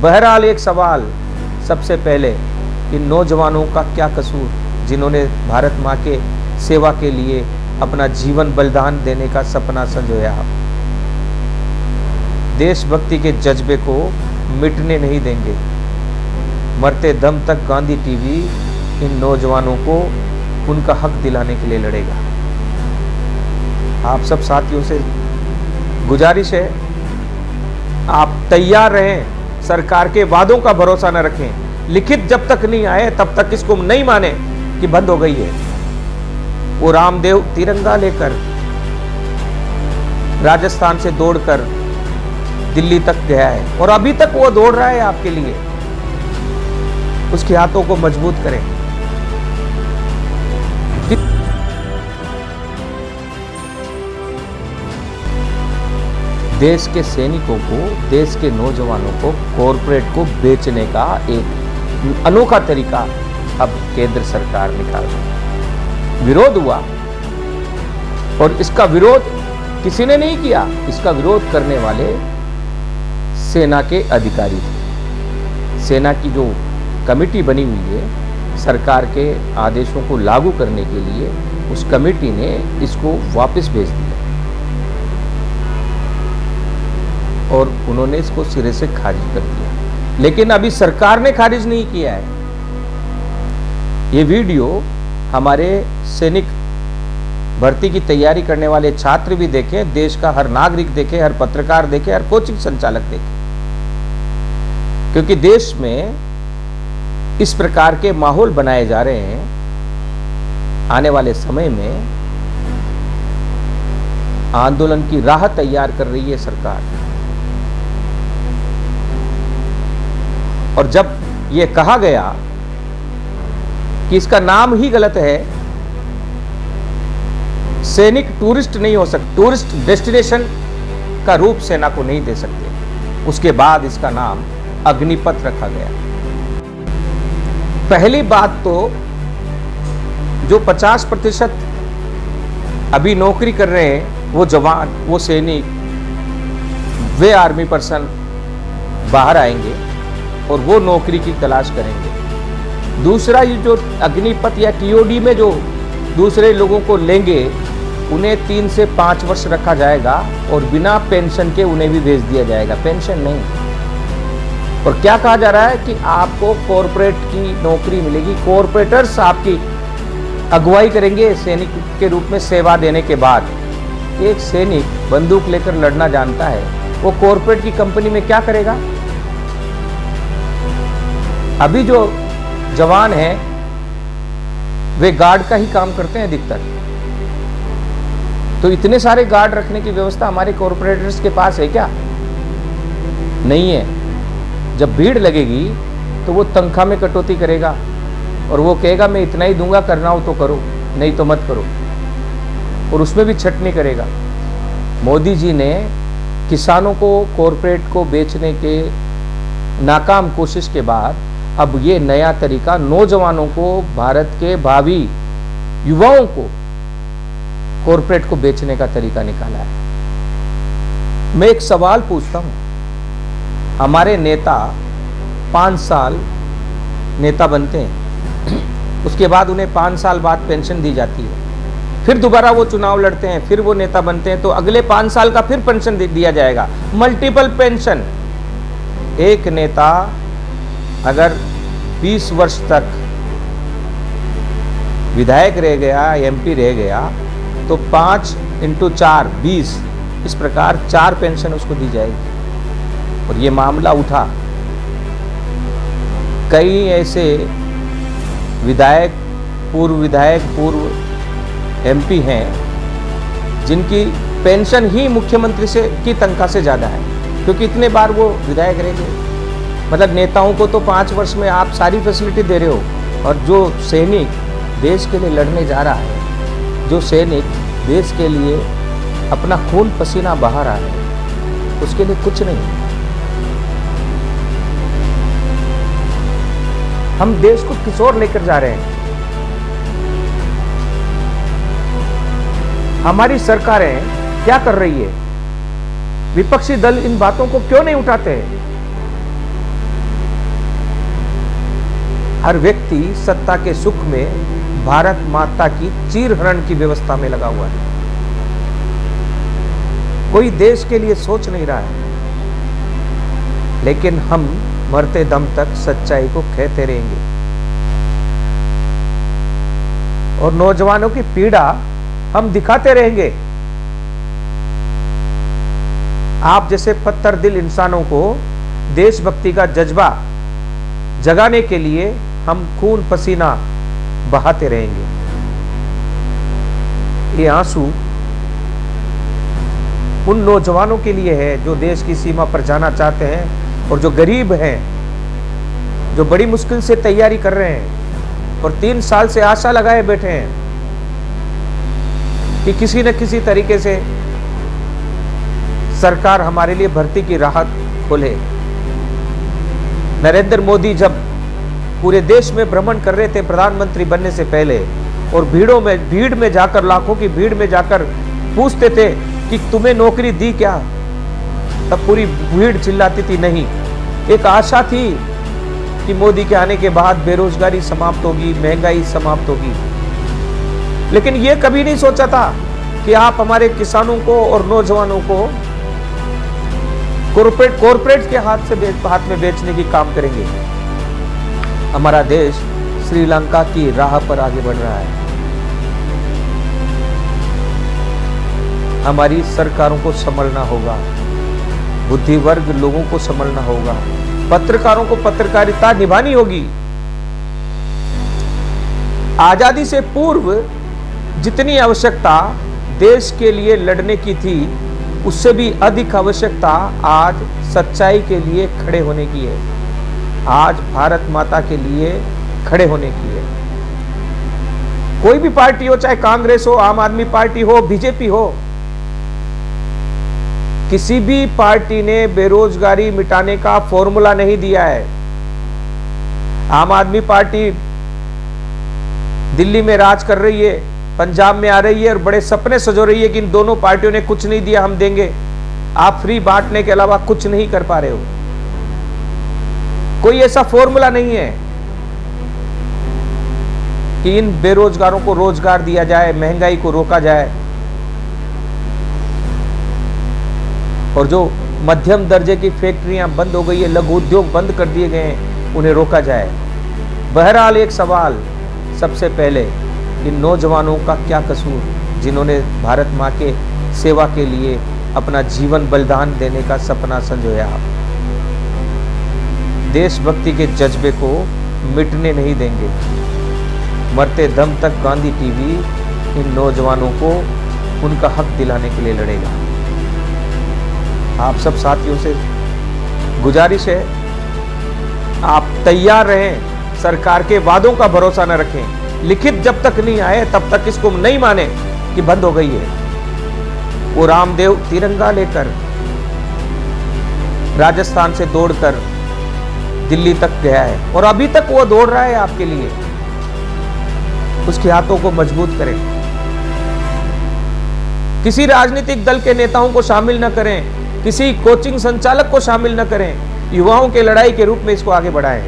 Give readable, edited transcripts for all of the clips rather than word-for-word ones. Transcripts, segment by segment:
बहरहाल एक सवाल सबसे पहले, इन नौजवानों का क्या कसूर जिन्होंने भारत माँ के सेवा के लिए अपना जीवन बलिदान देने का सपना संजोया। देशभक्ति के जज्बे को मिटने नहीं देंगे। मरते दम तक गांधी टीवी इन नौजवानों को उनका हक दिलाने के लिए लड़ेगा। आप सब साथियों से गुजारिश है, आप तैयार रहें, सरकार के वादों का भरोसा न रखें। लिखित जब तक नहीं आए तब तक इसको नहीं माने कि बंद हो गई है। वो रामदेव तिरंगा लेकर राजस्थान से दौड़कर दिल्ली तक गया है और अभी तक वो दौड़ रहा है आपके लिए। उसके हाथों को मजबूत करें। देश के सैनिकों को, देश के नौजवानों को कॉरपोरेट को बेचने का एक अनोखा तरीका अब केंद्र सरकार निकाल रही है। विरोध हुआ और इसका विरोध किसी ने नहीं किया, इसका विरोध करने वाले सेना के अधिकारी थे। सेना की जो कमेटी बनी हुई है सरकार के आदेशों को लागू करने के लिए, उस कमेटी ने इसको वापस भेज दिया और उन्होंने इसको सिरे से खारिज कर दिया। लेकिन अभी सरकार ने खारिज नहीं किया है। ये वीडियो हमारे सैनिक भर्ती की तैयारी करने वाले छात्र भी देखें, देश का हर नागरिक देखे, हर पत्रकार देखे, हर कोचिंग संचालक देखे, क्योंकि देश में इस प्रकार के माहौल बनाए जा रहे हैं। आने वाले समय में आंदोलन की राह तैयार कर रही है सरकार। और जब यह कहा गया कि इसका नाम ही गलत है, सैनिक टूरिस्ट नहीं हो सकते, टूरिस्ट डेस्टिनेशन का रूप सेना को नहीं दे सकते, उसके बाद इसका नाम अग्निपथ रखा गया। पहली बात तो जो 50% अभी नौकरी कर रहे हैं वो जवान, वो सैनिक, वे आर्मी पर्सन बाहर आएंगे और वो नौकरी की तलाश करेंगे। दूसरा, ये जो अग्निपथ या टीओडी में जो दूसरे लोगों को लेंगे उन्हें 3 से 5 वर्ष रखा जाएगा और बिना पेंशन के उन्हें भी भेज दिया जाएगा, पेंशन नहीं। और क्या कहा जा रहा है कि आपको कॉरपोरेट की नौकरी मिलेगी, कॉरपोरेटर्स आपकी अगुवाई करेंगे सैनिक के रूप में सेवा देने के बाद। एक सैनिक बंदूक लेकर लड़ना जानता है, वो कॉरपोरेट की कंपनी में क्या करेगा? अभी जो जवान हैं वे गार्ड का ही काम करते हैं अधिकतर। तो इतने सारे गार्ड रखने की व्यवस्था हमारे कॉरपोरेटर्स के पास है क्या? नहीं है। जब भीड़ लगेगी तो वो तनख्वाह में कटौती करेगा और वो कहेगा मैं इतना ही दूंगा, करना हो तो करो, नहीं तो मत करो, और उसमें भी छटनी करेगा। मोदी जी ने किसानों को कॉरपोरेट को बेचने के नाकाम कोशिश के बाद अब ये नया तरीका नौजवानों को, भारत के भावी युवाओं को कॉरपोरेट को बेचने का तरीका निकाला है। मैं एक सवाल पूछता हूं, हमारे नेता 5 साल नेता बनते हैं, उसके बाद उन्हें 5 साल बाद पेंशन दी जाती है, फिर दोबारा वो चुनाव लड़ते हैं, फिर वो नेता बनते हैं, तो अगले 5 साल का फिर पेंशन दिया जाएगा, मल्टीपल पेंशन। एक नेता अगर 20 वर्ष तक विधायक रह गया, एमपी रह गया, तो 5 × 4 20, इस प्रकार 4 पेंशन उसको दी जाएगी। और ये मामला उठा, कई ऐसे विधायक, पूर्व एमपी हैं जिनकी पेंशन ही मुख्यमंत्री से की तनख्वाह से ज़्यादा है, क्योंकि इतने बार वो विधायक रह गए। मतलब नेताओं को तो 5 वर्ष में आप सारी फैसिलिटी दे रहे हो, और जो सैनिक देश के लिए लड़ने जा रहा है, जो सैनिक देश के लिए अपना खून पसीना बहा रहा है, उसके लिए कुछ नहीं। हम देश को किस ओर लेकर जा रहे हैं? हमारी सरकारें क्या कर रही है? विपक्षी दल इन बातों को क्यों नहीं उठाते हैं? हर व्यक्ति सत्ता के सुख में भारत माता की चीरहरण की व्यवस्था में लगा हुआ है। कोई देश के लिए सोच नहीं रहा है, लेकिन हम मरते दम तक सच्चाई को कहते रहेंगे और नौजवानों की पीड़ा हम दिखाते रहेंगे। आप जैसे पत्थर दिल इंसानों को देशभक्ति का जज्बा जगाने के लिए हम खून पसीना बहाते रहेंगे। ये आंसू उन नौजवानों के लिए है जो देश की सीमा पर जाना चाहते हैं और जो गरीब हैं, जो बड़ी मुश्किल से तैयारी कर रहे हैं और 3 साल से आशा लगाए बैठे हैं कि किसी न किसी तरीके से सरकार हमारे लिए भर्ती की राहत खोले। नरेंद्र मोदी जब पूरे देश में भ्रमण कर रहे थे प्रधानमंत्री बनने से पहले और भीड़ में जाकर, लाखों की भीड़ में जाकर पूछते थे कि तुम्हें नौकरी दी क्या, तब पूरी भीड़ चिल्लाती थी नहीं। एक आशा थी कि मोदी के आने के बाद बेरोजगारी समाप्त होगी, महंगाई समाप्त होगी, लेकिन यह कभी नहीं सोचा था कि आप हमारे किसानों को और नौजवानों को कॉर्पोरेट के हाथ में बेचने की काम करेंगे। हमारा देश श्रीलंका की राह पर आगे बढ़ रहा है। हमारी सरकारों को संभलना होगा, बुद्धिवर्ग लोगों को संभलना होगा, पत्रकारों को पत्रकारिता निभानी होगी। आजादी से पूर्व जितनी आवश्यकता देश के लिए लड़ने की थी, उससे भी अधिक आवश्यकता आज सच्चाई के लिए खड़े होने की है, आज भारत माता के लिए खड़े होने की है। कोई भी पार्टी हो, चाहे कांग्रेस हो, आम आदमी पार्टी हो, बीजेपी हो, किसी भी पार्टी ने बेरोजगारी मिटाने का फॉर्मूला नहीं दिया है। आम आदमी पार्टी दिल्ली में राज कर रही है, पंजाब में आ रही है और बड़े सपने सजो रही है कि इन दोनों पार्टियों ने कुछ नहीं दिया, हम देंगे। आप फ्री बांटने के अलावा कुछ नहीं कर पा रहे हो। कोई ऐसा फॉर्मूला नहीं है कि इन बेरोजगारों को रोजगार दिया जाए, महंगाई को रोका जाए और जो मध्यम दर्जे की फैक्ट्रियां बंद हो गई है, लघु उद्योग बंद कर दिए गए हैं, उन्हें रोका जाए। बहरहाल एक सवाल सबसे पहले, इन नौजवानों का क्या कसूर जिन्होंने भारत माँ के सेवा के लिए अपना जीवन बलिदान देने का सपना संजोया। देशभक्ति के जज्बे को मिटने नहीं देंगे। मरते दम तक गांधी टीवी इन नौजवानों को उनका हक दिलाने के लिए लड़ेगा। आप सब साथियों से गुजारिश है, आप तैयार रहें, सरकार के वादों का भरोसा न रखें। लिखित जब तक नहीं आए तब तक इसको नहीं माने कि बंद हो गई है। वो रामदेव तिरंगा लेकर राजस्थान से दौड़कर दिल्ली तक गया है और अभी तक वो दौड़ रहा है आपके लिए। उसके हाथों को मजबूत करें। किसी राजनीतिक दल के नेताओं को शामिल न करें, किसी कोचिंग संचालक को शामिल न करें। युवाओं के लड़ाई के रूप में इसको आगे बढ़ाएं।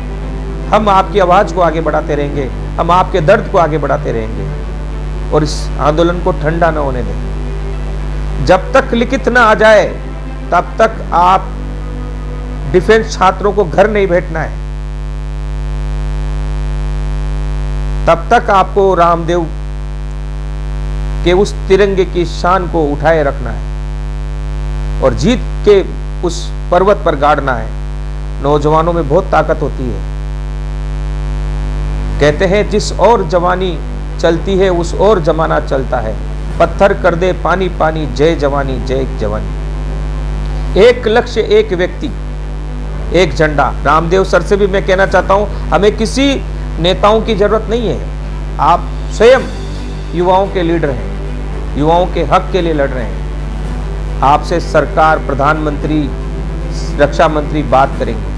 हम आपकी आवाज को आगे बढ़ाते रहेंगे, हम आपके दर्द को आगे बढ़ाते रहेंगे और इस आंदोलन को ठंडा न होने दें। जब तक लिखित न आ जाए तब तक आप डिफेंस छात्रों को घर नहीं बैठना है। तब तक आपको रामदेव के उस तिरंगे की शान को उठाए रखना है और जीत के उस पर्वत पर गाड़ना है। नौजवानों में बहुत ताकत होती है। कहते हैं जिस और जवानी चलती है उस और जमाना चलता है। पत्थर कर दे पानी पानी, जय जवानी जय जवानी। एक लक्ष्य, एक व्यक्ति, एक झंडा। रामदेव सर से भी मैं कहना चाहता हूं, हमें किसी नेताओं की जरूरत नहीं है। आप स्वयं युवाओं के लीडर हैं, युवाओं के हक के लिए लड़ रहे हैं। आपसे सरकार, प्रधानमंत्री, रक्षा मंत्री बात करेंगे।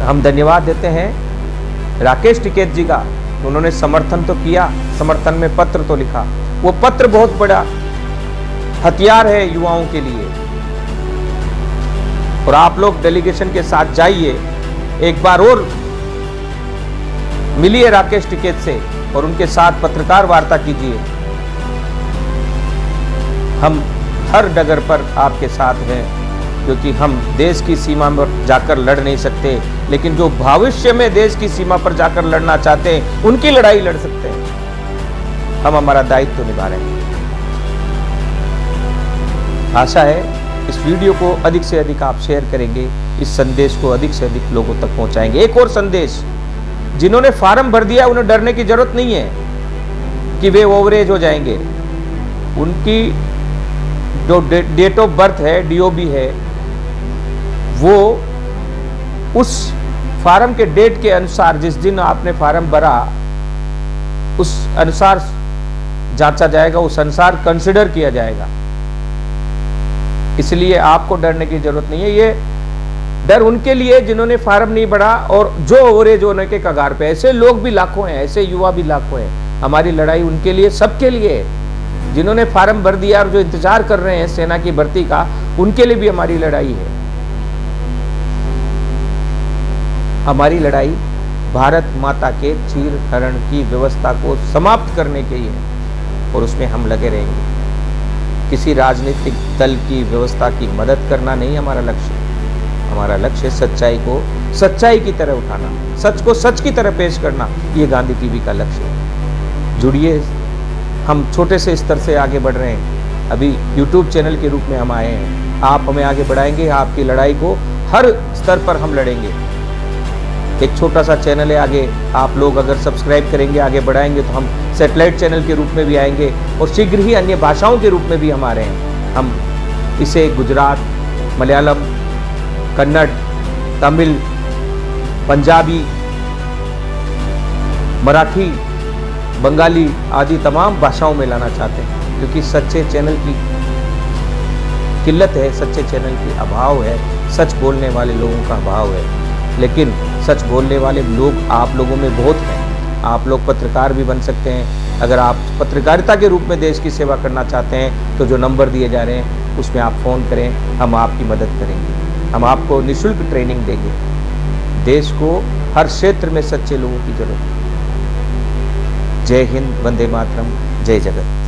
हम धन्यवाद देते हैं राकेश टिकैत जी का। उन्होंने समर्थन तो किया, समर्थन में पत्र तो लिखा। वो पत्र बहुत बड़ा हथियार है युवाओं के लिए। और आप लोग डेलीगेशन के साथ जाइए एक बार और मिलिए राकेश टिकैत से और उनके साथ पत्रकार वार्ता कीजिए। हम हर डगर पर आपके साथ हैं, क्योंकि हम देश की सीमा पर जाकर लड़ नहीं सकते, लेकिन जो भविष्य में देश की सीमा पर जाकर लड़ना चाहते हैं उनकी लड़ाई लड़ सकते हैं। हम हमारा दायित्व तो निभा रहे हैं। आशा है इस वीडियो को अधिक से अधिक आप शेयर करेंगे, इस संदेश को अधिक से अधिक लोगों तक पहुंचाएंगे। एक और संदेश, जिन्होंने फार्म भर दिया उन्हें डरने की जरूरत नहीं है कि वे ओवरेज हो जाएंगे। उनकी जो डेट ऑफ बर्थ है, DOB है, वो उस फार्म के डेट के अनुसार, जिस दिन आपने फार्म भरा उस अनुसार जांचा जाएगा, उस अनुसार कंसिडर किया जाएगा। इसलिए आपको डरने की जरूरत नहीं है। ये डर उनके लिए जिन्होंने फार्म नहीं भरा और जो ओवरेज होने के कगार पे, ऐसे लोग भी लाखों हैं, ऐसे युवा भी लाखों हैं। हमारी लड़ाई उनके लिए, सबके लिए है। जिन्होंने फार्म भर दिया और जो इंतजार कर रहे हैं सेना की भर्ती का, उनके लिए भी हमारी लड़ाई है। हमारी लड़ाई भारत माता के चीर हरण की व्यवस्था को समाप्त करने के लिए है और उसमें हम लगे रहेंगे। किसी राजनीतिक दल की व्यवस्था की मदद करना नहीं हमारा लक्ष्य। हमारा लक्ष्य सच्चाई को सच्चाई की तरह उठाना, सच को सच की तरह पेश करना, ये गांधी टीवी का लक्ष्य है। जुड़िए, हम छोटे से स्तर से आगे बढ़ रहे हैं। अभी YouTube चैनल के रूप में हम आए हैं। आप हमें आगे बढ़ाएंगे, आपकी लड़ाई को हर स्तर पर हम लड़ेंगे। एक छोटा सा चैनल है, आगे आप लोग अगर सब्सक्राइब करेंगे, आगे बढ़ाएंगे तो हम सैटेलाइट चैनल के रूप में भी आएंगे और शीघ्र ही अन्य भाषाओं के रूप में भी हम आ रहे हैं। हम इसे गुजरात, मलयालम, कन्नड़, तमिल, पंजाबी, मराठी, बंगाली आदि तमाम भाषाओं में लाना चाहते हैं, क्योंकि सच्चे चैनल की किल्लत है, सच्चे चैनल की अभाव है, सच बोलने वाले लोगों का अभाव है। लेकिन सच बोलने वाले लोग आप लोगों में बहुत हैं। आप लोग पत्रकार भी बन सकते हैं। अगर आप पत्रकारिता के रूप में देश की सेवा करना चाहते हैं तो जो नंबर दिए जा रहे हैं उसमें आप फ़ोन करें, हम आपकी मदद करेंगे। हम आपको निःशुल्क ट्रेनिंग देंगे। देश को हर क्षेत्र में सच्चे लोगों की जरूरत है। जय हिंद, वंदे मातरम, जय जगत।